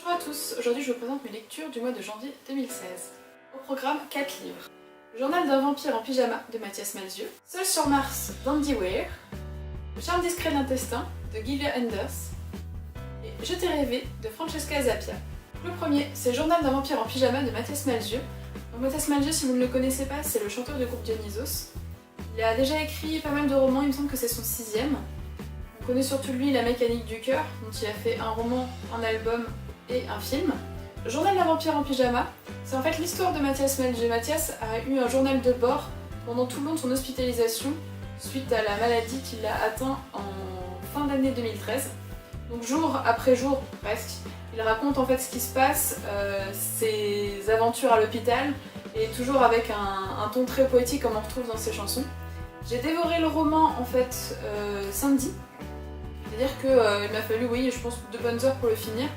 Bonjour à tous, aujourd'hui je vous présente mes lectures du mois de janvier 2016. Au programme 4 livres. Le journal d'un vampire en pyjama de Mathias Malzieu, Seul sur Mars d'Andy Weir, Le charme discret de l'intestin de Gillian Anderson et Je t'ai rêvé de Francesca Zappia. Le premier, c'est Le journal d'un vampire en pyjama de Mathias Malzieu. Donc Mathias Malzieu, si vous ne le connaissez pas, c'est le chanteur du groupe Dionysos. Il a déjà écrit pas mal de romans, il me semble que c'est son 6e. On connaît surtout lui La mécanique du cœur, dont il a fait un roman, un album et un film. Le journal d'un vampire en pyjama, c'est en fait l'histoire de Mathias Malzieu. Mathias a eu un journal de bord pendant tout le long de son hospitalisation suite à la maladie qui l'a atteint en fin d'année 2013. Donc jour après jour, presque, il raconte en fait ce qui se passe, ses aventures à l'hôpital, et toujours avec un ton très poétique comme on retrouve dans ses chansons. J'ai dévoré le roman en fait samedi, c'est-à-dire qu'il m'a fallu, oui, je pense 2 bonnes heures pour le finir.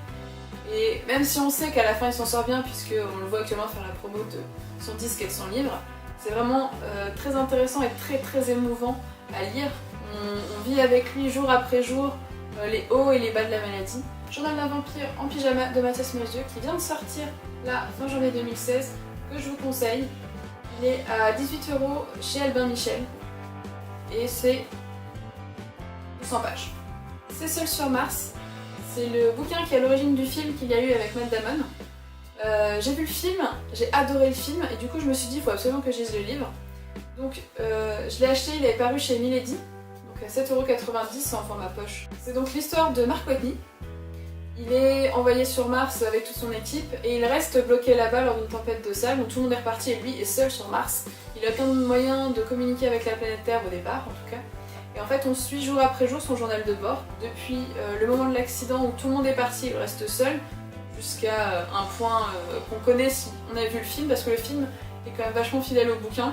Et même si on sait qu'à la fin il s'en sort bien, puisqu'on le voit actuellement faire la promo de son disque et de son livre, c'est vraiment très intéressant et très émouvant à lire. On vit avec lui jour après jour les hauts et les bas de la maladie. Journal d'un vampire en pyjama de Mathias Malzieu qui vient de sortir là fin janvier 2016, que je vous conseille. Il est à 18 € chez Albin Michel et c'est 200 pages. C'est Seul sur Mars. C'est le bouquin qui est à l'origine du film qu'il y a eu avec Matt Damon. J'ai vu le film, j'ai adoré le film et du coup je me suis dit il faut absolument que je lise le livre. Donc je l'ai acheté, il est paru chez Milady, donc à 7,90 € en format poche. C'est donc l'histoire de Mark Watney. Il est envoyé sur Mars avec toute son équipe et il reste bloqué là-bas lors d'une tempête de sable où tout le monde est reparti et lui est seul sur Mars. Il a aucun moyen de communiquer avec la planète Terre au départ en tout cas. Et en fait on suit jour après jour son journal de bord, depuis le moment de l'accident où tout le monde est parti, il reste seul, jusqu'à un point qu'on connaît si on a vu le film, parce que le film est quand même vachement fidèle au bouquin.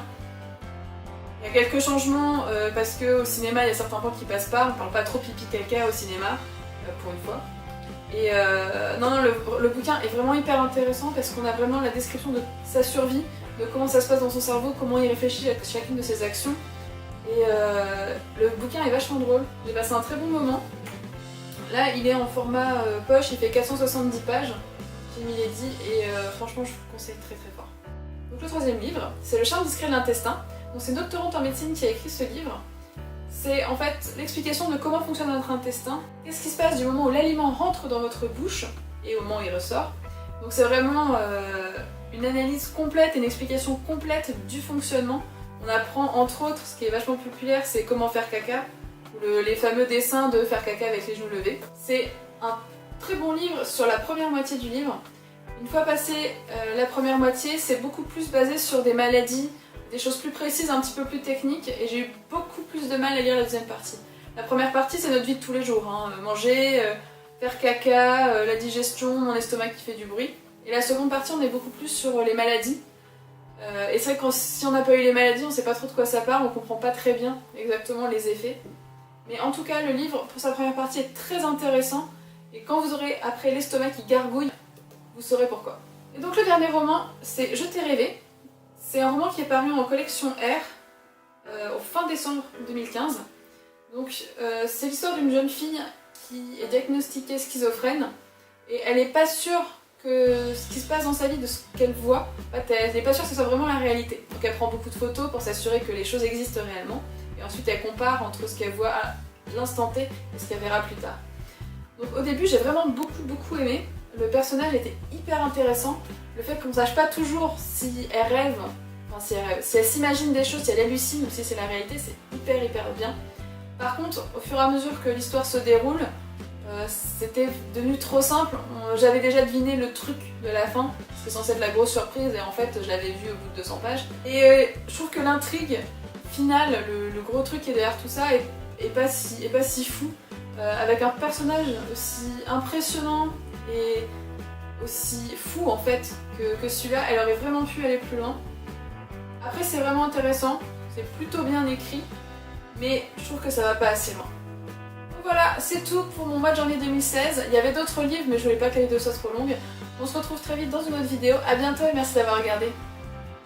Il y a quelques changements parce qu'au cinéma il y a certains points qui passent pas, on parle pas trop pipi caca au cinéma, pour une fois. Et non, le bouquin est vraiment hyper intéressant parce qu'on a vraiment la description de sa survie, de comment ça se passe dans son cerveau, comment il réfléchit à chacune de ses actions. Et le bouquin est vachement drôle, j'ai passé un très bon moment. Là il est en format poche, il fait 470 pages, chez Milady, et franchement je vous le conseille très fort. Donc le 3e livre, c'est Le charme discret de l'intestin. Donc c'est une doctorante en médecine qui a écrit ce livre. C'est en fait l'explication de comment fonctionne notre intestin, qu'est-ce qui se passe du moment où l'aliment rentre dans votre bouche et au moment où il ressort. Donc c'est vraiment une analyse complète et une explication complète du fonctionnement. On apprend entre autres, ce qui est vachement populaire, c'est comment faire caca, ou les fameux dessins de faire caca avec les genoux levés. C'est un très bon livre sur la première moitié du livre. Une fois passé la première moitié, c'est beaucoup plus basé sur des maladies, des choses plus précises, un petit peu plus techniques, et j'ai eu beaucoup plus de mal à lire la deuxième partie. La première partie, c'est notre vie de tous les jours, hein. Manger, faire caca, la digestion, mon estomac qui fait du bruit. Et la seconde partie, on est beaucoup plus sur les maladies. Et c'est vrai que si on n'a pas eu les maladies, on sait pas trop de quoi ça parle, on comprend pas très bien exactement les effets. Mais en tout cas, le livre, pour sa première partie, est très intéressant, et quand vous aurez après l'estomac qui gargouille, vous saurez pourquoi. Et donc le dernier roman, c'est Je t'ai rêvé. C'est un roman qui est paru en collection R, au fin décembre 2015. Donc c'est l'histoire d'une jeune fille qui est diagnostiquée schizophrène, et elle n'est pas sûre que ce qui se passe dans sa vie, de ce qu'elle voit, en fait, elle n'est pas sûre que ce soit vraiment la réalité. Donc elle prend beaucoup de photos pour s'assurer que les choses existent réellement, et ensuite elle compare entre ce qu'elle voit à l'instant T et ce qu'elle verra plus tard. Donc au début j'ai vraiment beaucoup aimé, le personnage était hyper intéressant, le fait qu'on ne sache pas toujours si elle rêve, enfin si elle s'imagine des choses, si elle hallucine ou si c'est la réalité, c'est hyper bien. Par contre, au fur et à mesure que l'histoire se déroule, c'était devenu trop simple. J'avais déjà deviné le truc de la fin, c'est censé être la grosse surprise, et en fait je l'avais vu au bout de 200 pages. Et je trouve que l'intrigue finale, le gros truc qui est derrière tout ça, est pas si fou, avec un personnage aussi impressionnant et aussi fou en fait que celui-là. Elle aurait vraiment pu aller plus loin. Après c'est vraiment intéressant, c'est plutôt bien écrit, mais je trouve que ça va pas assez loin. Voilà, c'est tout pour mon mois de janvier 2016. Il y avait d'autres livres, mais je voulais pas que les vidéos soient trop longues. On se retrouve très vite dans une autre vidéo. A bientôt et merci d'avoir regardé.